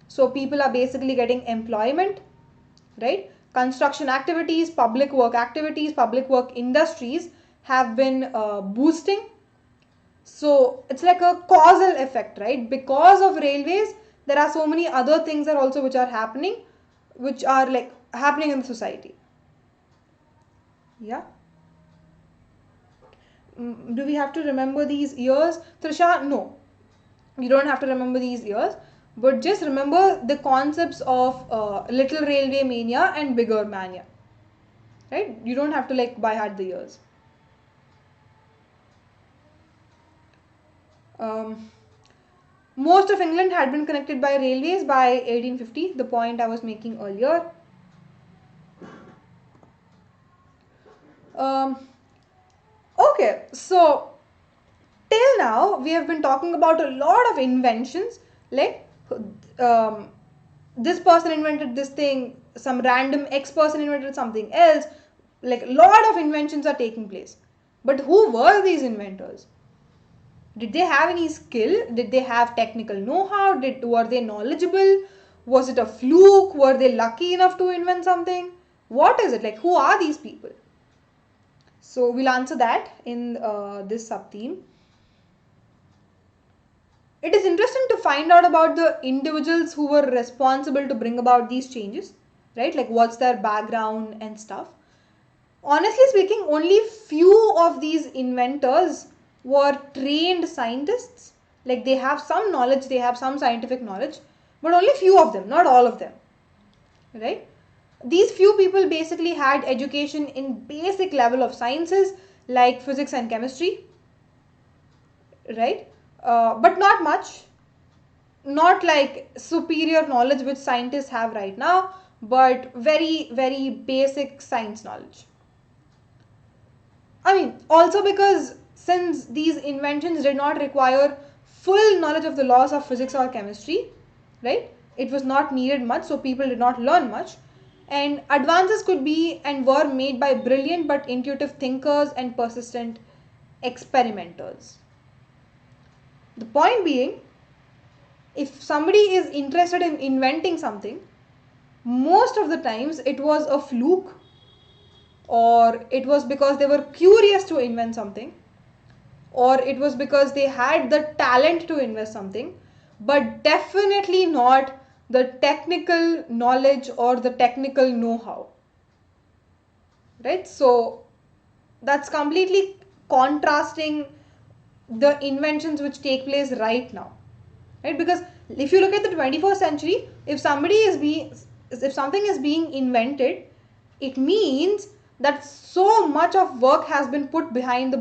So people are basically getting employment, right? Construction activities, public work industries have been boosting. So it's like a causal effect, right? Because of railways, there are so many other things that also which are happening, which are like happening in the society. Yeah. Do we have to remember these years? Trisha, no. You don't have to remember these years. But just remember the concepts of little railway mania and bigger mania. Right? You don't have to like by heart the years. Um, Most of England had been connected by railways by 1850, the point I was making earlier. Um, okay, so till now we have been talking about a lot of inventions, like um, this person invented this thing, some random X person invented something else, like a lot of inventions are taking place. But who were these inventors? Did they have any skill? Did they have technical know-how? Were they knowledgeable? Was it a fluke? Were they lucky enough to invent something? What is it? Like, who are these people? So we'll answer that in this sub-theme. It is interesting to find out about the individuals who were responsible to bring about these changes, right? Like what's their background and stuff. Honestly speaking, only few of these inventors were trained scientists. Like they have some knowledge, they have some scientific knowledge, but only few of them, not all of them, right? These few people basically had education in basic level of sciences like physics and chemistry, right? But not much, not like superior knowledge which scientists have right now, but very, very basic science knowledge. I mean, also because since these inventions did not require full knowledge of the laws of physics or chemistry, right? It was not needed much, so people did not learn much. And advances could be and were made by brilliant but intuitive thinkers and persistent experimenters. The point being, if somebody is interested in inventing something, most of the times it was a fluke, or it was because they were curious to invent something, or it was because they had the talent to invent something, but definitely not the technical knowledge or the technical know-how, right? So that's completely contrasting the inventions which take place right now, right? Because if you look at the 21st century, if something is being invented, it means that so much of work has been put behind.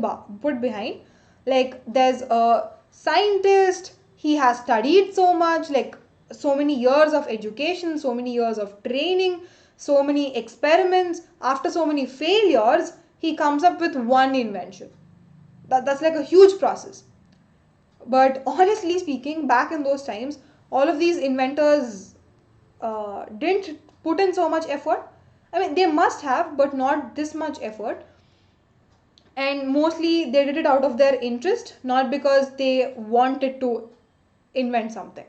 Like there's a scientist, he has studied so much, like so many years of education, so many years of training, so many experiments. After so many failures, he comes up with one invention. That's like a huge process. But honestly speaking, back in those times, all of these inventors didn't put in so much effort. I mean, they must have, but not this much effort. And mostly they did it out of their interest, not because they wanted to invent something.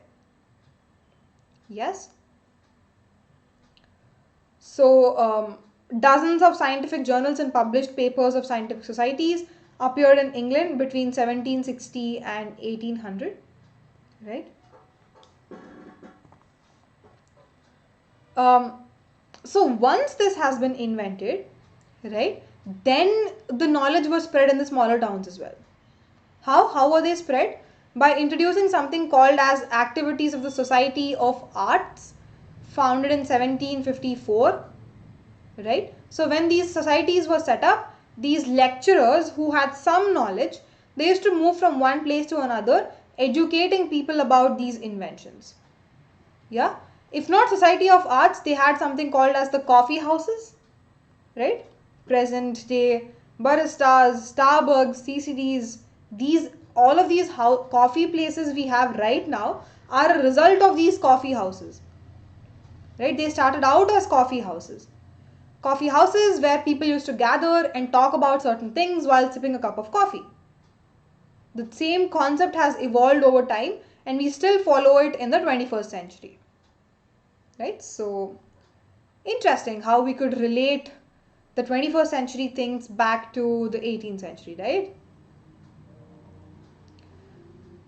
Yes? So, dozens of scientific journals and published papers of scientific societies appeared in England between 1760 and 1800, right? Um, so once this has been invented, right, then the knowledge was spread in the smaller towns as well. How were they spread? By introducing something called as activities of the Society of Arts, founded in 1754, right? So when these societies were set up, these lecturers who had some knowledge, they used to move from one place to another, educating people about these inventions. Yeah, if not Society of Arts, they had something called as the coffee houses, right? Present day baristas, Starbucks, CCDs, these all of these coffee places we have right now are a result of these coffee houses, right? They started out as coffee houses. Coffee houses where people used to gather and talk about certain things while sipping a cup of coffee. The same concept has evolved over time and we still follow it in the 21st century. Right? So, interesting how we could relate the 21st century things back to the 18th century, right?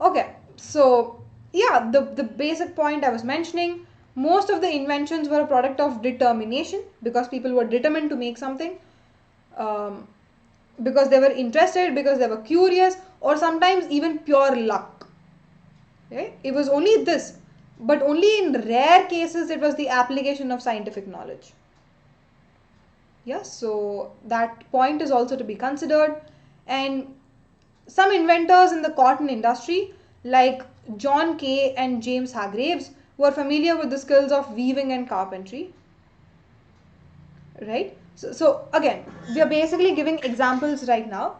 Okay, so yeah, the basic point I was mentioning, most of the inventions were a product of determination because people were determined to make something, because they were interested, because they were curious, or sometimes even pure luck. Okay? It was only this, but only in rare cases it was the application of scientific knowledge. Yeah, so that point is also to be considered. And some inventors in the cotton industry, like John Kay and James Hargreaves, were familiar with the skills of weaving and carpentry. Right? So again, we are basically giving examples right now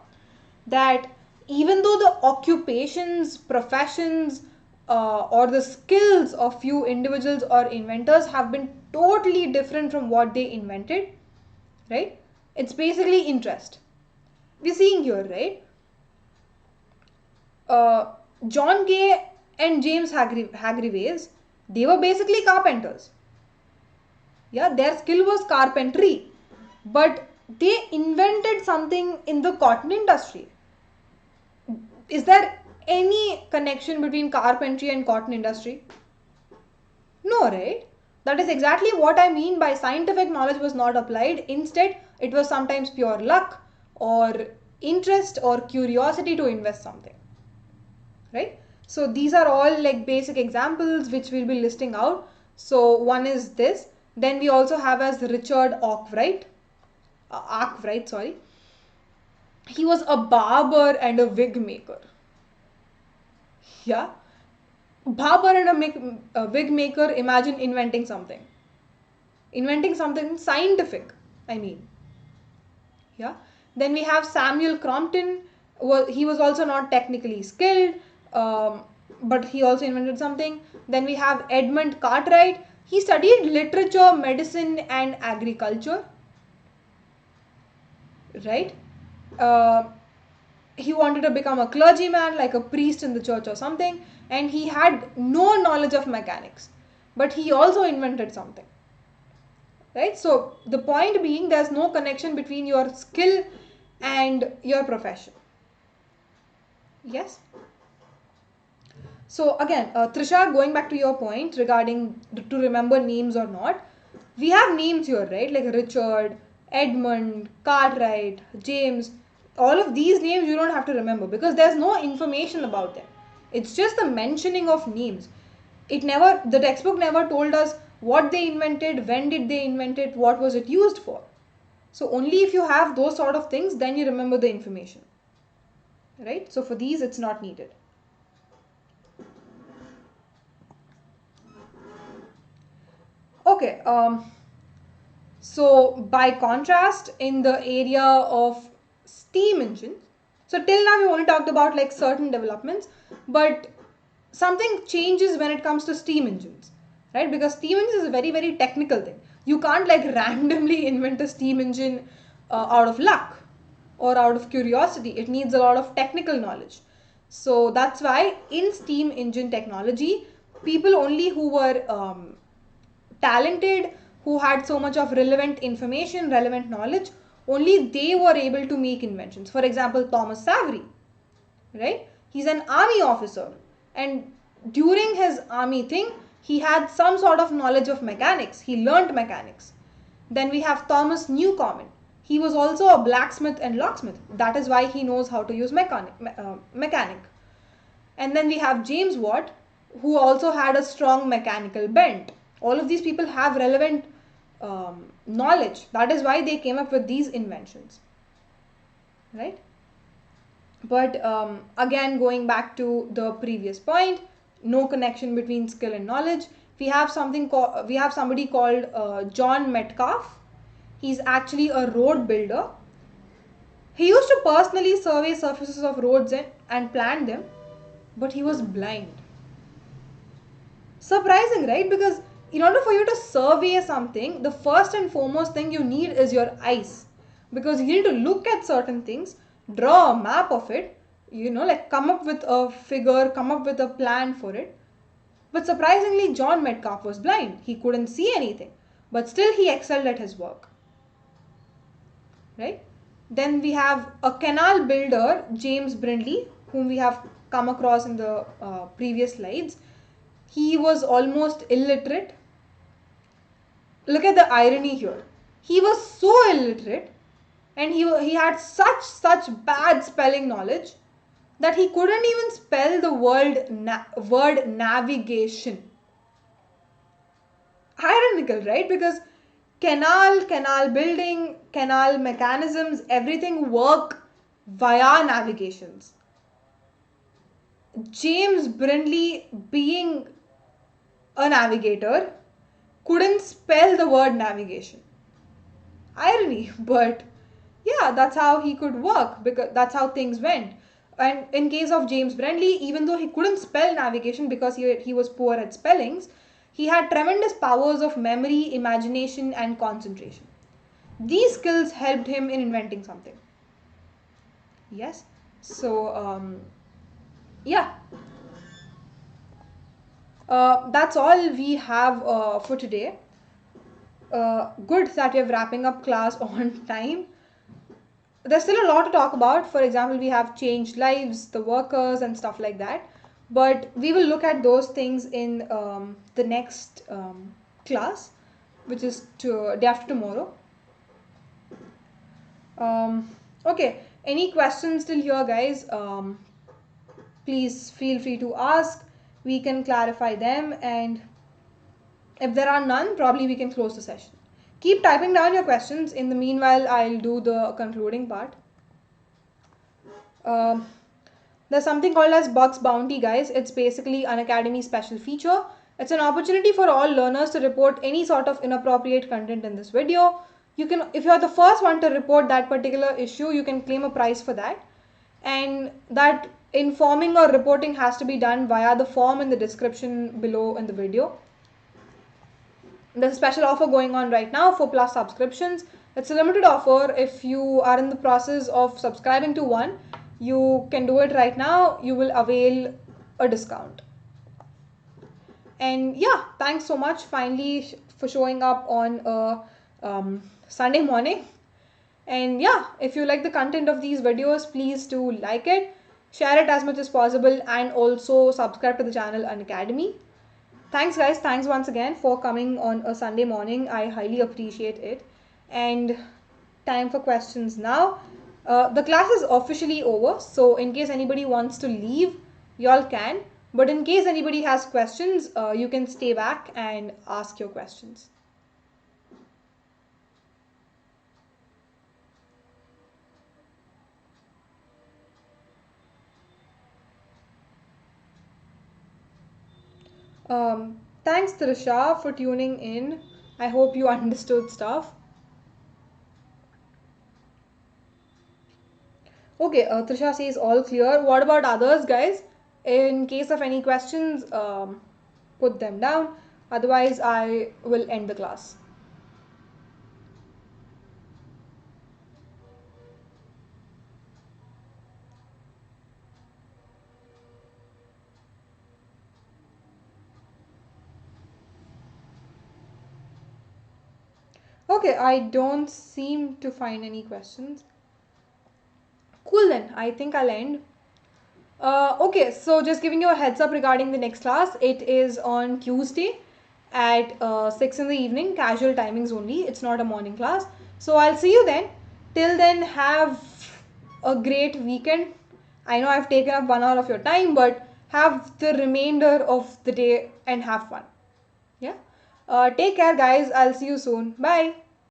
that even though the occupations, professions, or the skills of few individuals or inventors have been totally different from what they invented, right? It's basically interest. We're seeing here, right? John Kay and James Hargreaves, they were basically carpenters. Yeah, their skill was carpentry, but they invented something in the cotton industry. Is there any connection between carpentry and cotton industry? No, right? That is exactly what I mean by scientific knowledge was not applied. Instead, it was sometimes pure luck or interest or curiosity to invest something. Right? So these are all like basic examples which we'll be listing out. So one is this. Then we also have as Richard Arkwright. Arkwright, sorry. He was a barber and a wig maker. Yeah. Barber and a wig maker, imagine inventing something. Inventing something scientific, I mean. Yeah. Then we have Samuel Crompton. He was also not technically skilled, but he also invented something. Then we have Edmund Cartwright. He studied literature, medicine, and agriculture. Right? He wanted to become a clergyman, like a priest in the church or something, and he had no knowledge of mechanics, but he also invented something. Right? So the point being, there's no connection between your skill and your profession. Yes? So again, Trisha, going back to your point regarding to remember names or not, we have names here, right? Like Richard, Edmund, Cartwright, James. All of these names you don't have to remember because there's no information about them. It's just the mentioning of names. The textbook never told us what they invented, when did they invent it, what was it used for. So only if you have those sort of things, then you remember the information. Right? So for these, it's not needed. Okay. So by contrast, in the area of steam engines, so till now we only talked about like certain developments, but something changes when it comes to steam engines, right? Because steam engines is a very, very technical thing. You can't like randomly invent a steam engine out of luck or out of curiosity. It needs a lot of technical knowledge. So that's why in steam engine technology, people only who were talented, who had so much of relevant information, relevant knowledge, only they were able to make inventions. For example, Thomas Savery, right? He's an army officer, and during his army thing, he had some sort of knowledge of mechanics. He learnt mechanics. Then we have Thomas Newcomen. He was also a blacksmith and locksmith. That is why he knows how to use mechanic. And then we have James Watt, who also had a strong mechanical bent, All of these people have relevant knowledge. That is why they came up with these inventions, right? But again, going back to the previous point, no connection between skill and knowledge. We have somebody called John Metcalfe. He's actually a road builder. He used to personally survey surfaces of roads and plan them, but he was blind. Surprising, right? Because in order for you to survey something, the first and foremost thing you need is your eyes. Because you need to look at certain things, draw a map of it, like come up with a figure, come up with a plan for it. But surprisingly, John Metcalfe was blind. He couldn't see anything. But still he excelled at his work. Right? Then we have a canal builder, James Brindley, whom we have come across in the previous slides. He was almost illiterate. Look at the irony here. He was so illiterate and he had such bad spelling knowledge that he couldn't even spell the word navigation. Ironical, right? Because canal building, canal mechanisms, everything work via navigations. James Brindley, being a navigator, couldn't spell the word navigation. Irony, but yeah, that's how he could work, because that's how things went. And in case of James Brindley, even though he couldn't spell navigation because he was poor at spellings, he had tremendous powers of memory, imagination, and concentration. These skills helped him in inventing something. Yes, so yeah. That's all we have for today. Good that we're wrapping up class on time. There's still a lot to talk about. For example, we have changed lives, the workers, and stuff like that. But we will look at those things in the next class, which is day after tomorrow. Okay, any questions till here, guys? Please feel free to ask. We can clarify them, and if there are none, probably we can close the session. Keep typing down your questions. In the meanwhile, I'll do the concluding part. There's something called as Bugs Bounty, guys. It's basically Unacademy special feature. It's an opportunity for all learners to report any sort of inappropriate content in this video. You can, if you're the first one to report that particular issue, you can claim a prize for that. And that informing or reporting has to be done via the form in the description below in the video. There's a special offer going on right now for Plus subscriptions. It's a limited offer. If you are in the process of subscribing to one, you can do it right now. You will avail a discount. And yeah, thanks so much finally for showing up on a Sunday morning. And yeah, if you like the content of these videos, please do like it, share it as much as possible, and also subscribe to the channel Unacademy. Thanks, guys. Thanks once again for coming on a Sunday morning. I highly appreciate it. And time for questions now. The class is officially over, so in case anybody wants to leave, y'all can. But in case anybody has questions, you can stay back and ask your questions. Thanks, Trisha, for tuning in. I hope you understood stuff. Okay, Trisha says all clear. What about others, guys? In case of any questions, put them down. Otherwise, I will end the class. Okay, I don't seem to find any questions. Cool then, I think I'll end. Okay, so just giving you a heads up regarding the next class. It is on Tuesday at 6 in the evening, casual timings only. It's not a morning class. So I'll see you then. Till then, have a great weekend. I know I've taken up 1 hour of your time, but have the remainder of the day and have fun. Yeah. Take care, guys. I'll see you soon. Bye.